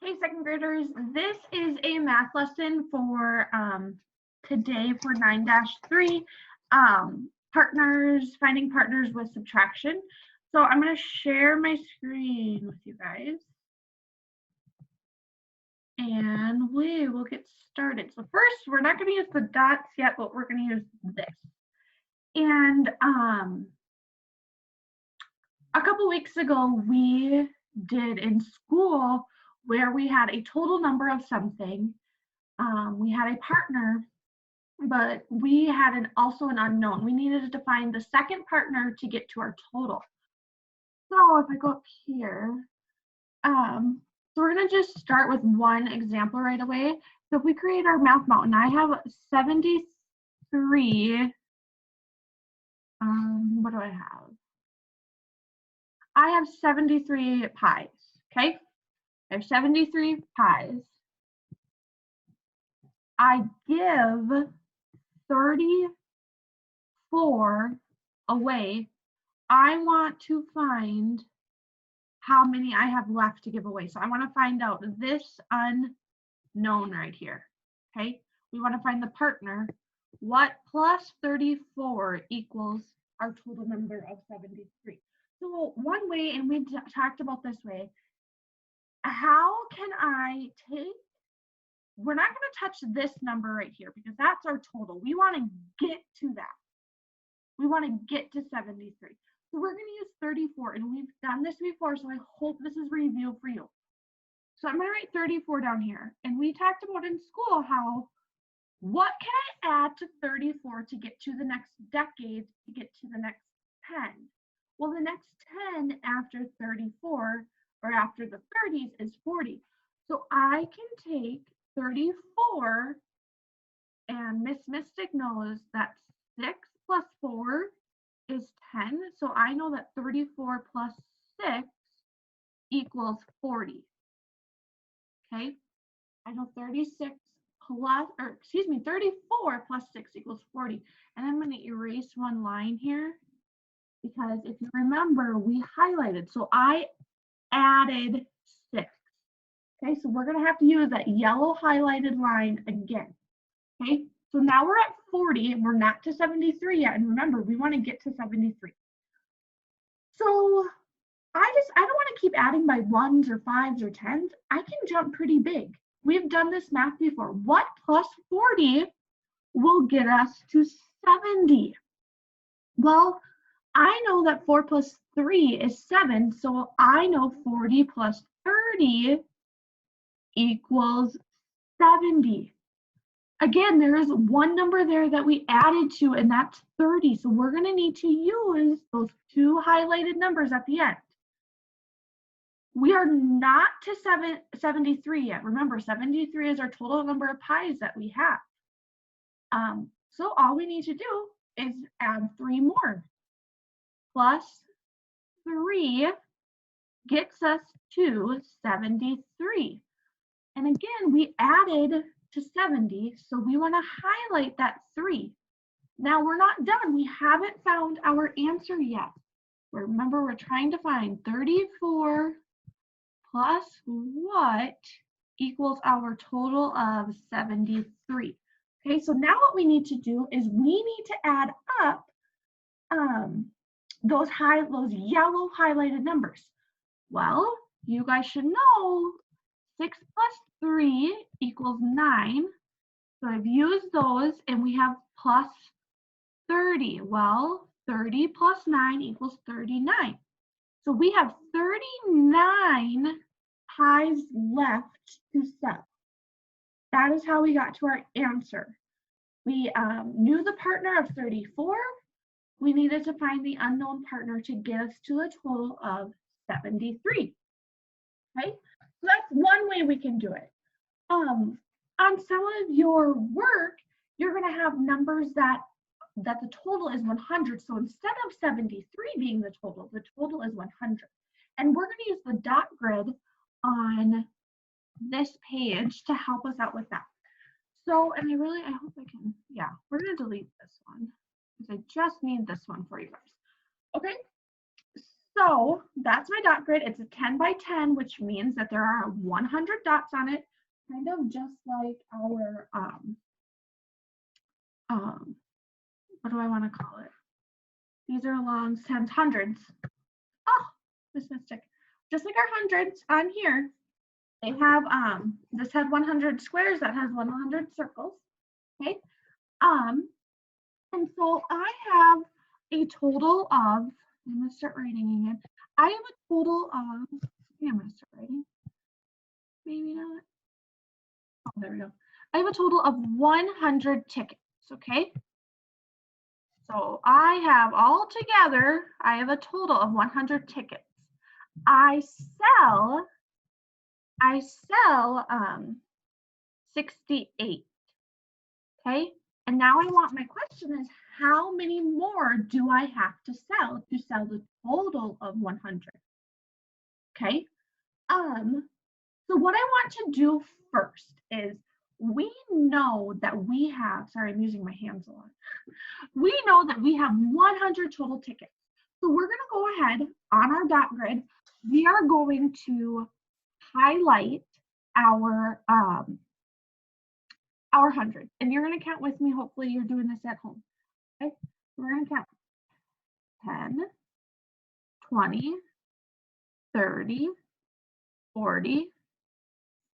Hey, second graders, this is a math lesson for today for 9-3, finding partners with subtraction. So I'm going to share my screen with you guys. And we will get started. So first, we're not going to use the dots yet, but we're going to use this. And a couple weeks ago, we did in school where we had a total number of something. We had a partner, but we had also an unknown. We needed to find the second partner to get to our total. So if I go up here, so we're going to just start with one example right away. So if we create our math mountain, I have 73. What do I have? I have 73 pies. Okay, I have 73 pies. I give 34 away. I want to find how many I have left to give away. So I want to find out this unknown right here. Okay, we want to find the partner. What plus 34 equals our total number of 73? So one way, and we talked about this way, how can I take, we're not going to touch this number right here because that's our total. We want to get to that. We want to get to 73. So we're going to use 34, and we've done this before, so I hope this is review for you. So I'm going to write 34 down here. And we talked about in school how, what can I add to 34 to get to the next decade, to get to the next 10? Well, the next 10 after 34, or after the 30s, is 40. So I can take 34, and Miss Mystic knows that 6 plus 4 is 10. So I know that 34 plus 6 equals 40. Okay, I know 34 plus 6 equals 40. And I'm going to erase one line here because if you remember, we highlighted. So I added 6. Okay, so we're going to have to use that yellow highlighted line again. Okay, so now we're at 40 and we're not to 73 yet. And remember, we want to get to 73. So I don't want to keep adding by 1s or 5s or 10s. I can jump pretty big. We've done this math before. What plus 40 will get us to 70? Well, I know that 4 plus 3 is 7, so I know 40 plus 30 equals 70. Again, there is one number there that we added to, and that's 30. So we're going to need to use those two highlighted numbers at the end. We are not to 73 yet. Remember, 73 is our total number of pies that we have. So all we need to do is add 3 more. Plus 3 gets us to 73. And again, we added to 70, so we want to highlight that 3. Now we're not done. We haven't found our answer yet. Remember, we're trying to find 34 plus what equals our total of 73. Okay, so now what we need to do is we need to add up those yellow highlighted numbers. Well, you guys should know 6 plus 3 equals 9. So I've used those, and we have plus 30. Well, 30 plus 9 equals 39. So we have 39 pies left to sell. That is how we got to our answer. We knew the partner of 34. We needed to find the unknown partner to get us to a total of 73. Okay, so that's one way we can do it. On some of your work, you're going to have numbers that the total is 100. So instead of 73 being the total is 100. And we're going to use the dot grid on this page to help us out with that. So, and I hope I can, yeah, we're going to delete this one because I just need this one for you guys. Okay, So that's my dot grid. It's a 10 by 10, which means that there are 100 dots on it, kind of just like our, what do I want to call it? These are longs, tens, hundreds. Oh, Miss Mystic. Just like our hundreds on here, they have, this has 100 squares, that has 100 circles, okay? And so I have a total of, I'm gonna start writing again. I have a total of, yeah, I'm gonna start writing. Maybe not. Oh, there we go. I have a total of 100 tickets, okay? So I have all together, I have a total of 100 tickets. I sell 68, okay? And now I want, my question is, how many more do I have to sell the total of 100? Okay. So what I want to do first is, we know that we have, sorry, I'm using my hands a lot. We know that we have 100 total tickets. So we're going to go ahead on our dot grid. We are going to highlight our 100, and you're going to count with me. Hopefully you're doing this at home. Okay, we're going to count 10, 20, 30, 40,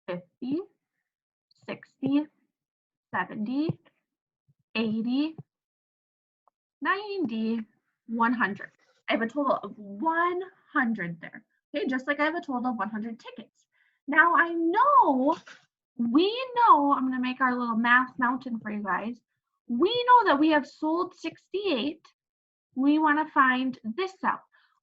50, 60, 70, 80, 90, 100. I have a total of 100 there. Okay, just like I have a total of 100 tickets. Now we know, I'm going to make our little math mountain for you guys. We know that we have sold 68. We want to find this out.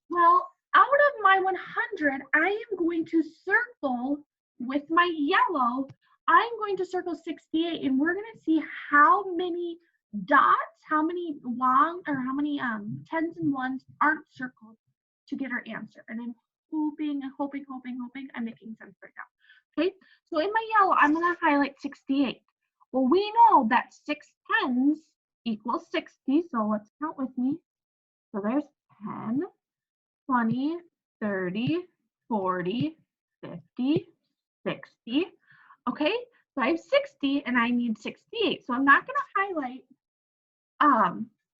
Well, out of my 100, I am going to circle with my yellow. I'm going to circle 68, and we're going to see how many dots, how many tens and ones aren't circled to get our answer. And I'm hoping I'm making sense right now. Okay, so in my yellow, I'm going to highlight 68. Well, we know that 6 tens equals 60, so let's count with me. So there's 10, 20, 30, 40, 50, 60. Okay, so I have 60 and I need 68. So I'm not going to highlight,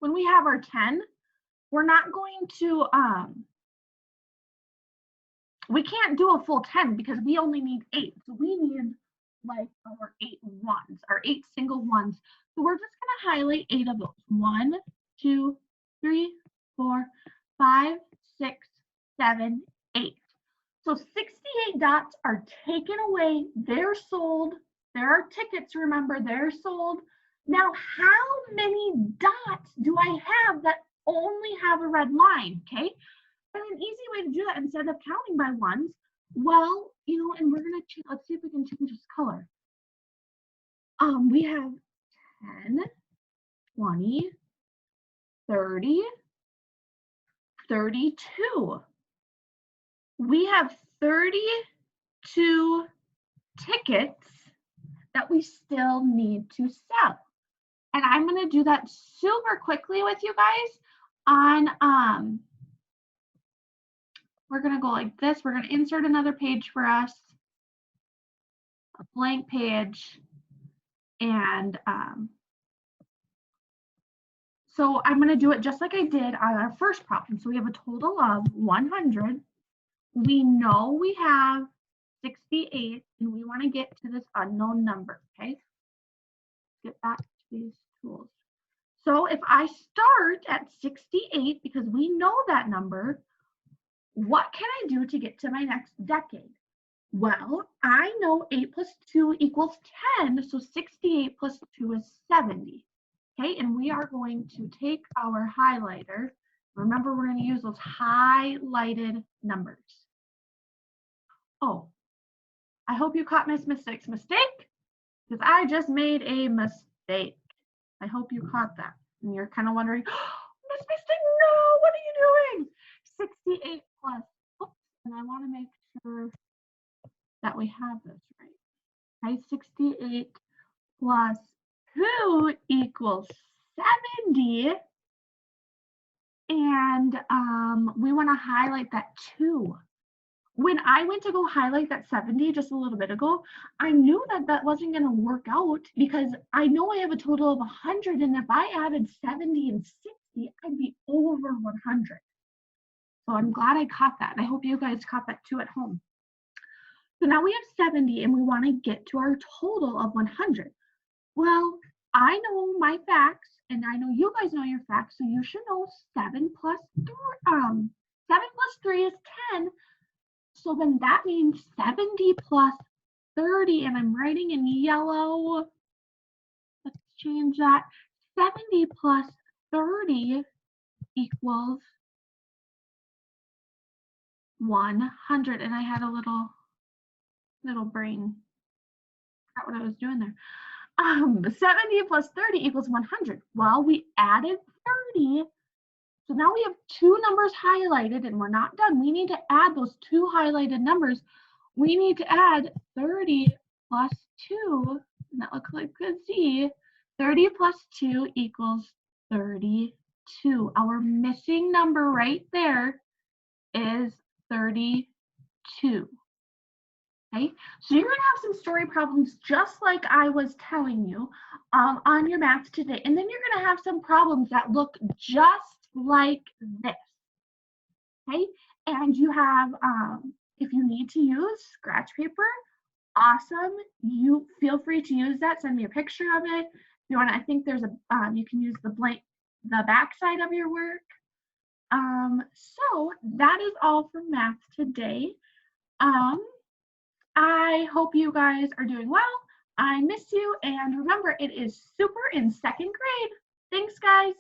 when we have our 10, we're not going to, we can't do a full 10 because we only need 8. So we need like our 8 ones, our 8 single ones. So we're just going to highlight 8 of those. 1, 2, 3, 4, 5, 6, 7, 8. So 68 dots are taken away. They're sold. There are tickets, remember, they're sold. Now, how many dots do I have that only have a red line, okay? And an easy way to do that, instead of counting by ones, well, and we're going to, let's see if we can change this color. We have 10, 20, 30, 32. We have 32 tickets that we still need to sell. And I'm going to do that super quickly with you guys on, we're going to go like this. We're going to insert another page for us, a blank page. And so I'm going to do it just like I did on our first problem. So we have a total of 100. We know we have 68, and we want to get to this unknown number, okay? Get back to these tools. So if I start at 68, because we know that number, what can I do to get to my next decade? Well, I know 8 plus 2 equals 10, so 68 plus 2 is 70. Okay, and we are going to take our highlighter. Remember, we're going to use those highlighted numbers. Oh, I hope you caught Miss Mystic's mistake, because I just made a mistake. I hope you caught that. And you're kind of wondering, oh, Miss Mystic, no, what are you doing? 68 plus, oops, and I want to make sure that we have this right. Okay, 68 plus 2 equals 70. And we want to highlight that 2. When I went to go highlight that 70 just a little bit ago, I knew that that wasn't going to work out because I know I have a total of 100, and if I added 70 and 60, I'd be over 100. So I'm glad I caught that, and I hope you guys caught that too at home. So now we have 70, and we want to get to our total of 100. Well, I know my facts, and I know you guys know your facts, so you should know 7 plus 3 is 10. So then that means 70 plus 30, and I'm writing in yellow. Let's change that. 70 plus 30 equals 100. And I had a little brain. Forgot what I was doing there. 70 plus 30 equals 100. Well, we added 30. So now we have 2 numbers highlighted, and we're not done. We need to add those 2 highlighted numbers. We need to add 30 plus 2, and that looks like a Z. 30 plus 2 equals 32. Our missing number right there is 32. Okay, so you're going to have some story problems just like I was telling you on your math today, and then you're going to have some problems that look just like this. Okay, and you have, if you need to use scratch paper, awesome. You feel free to use that. Send me a picture of it. If you want, I think there's a, you can use the back side of your work. So that is all for math today. I hope you guys are doing well. I miss you, and remember, it is super in 2nd grade. Thanks, guys.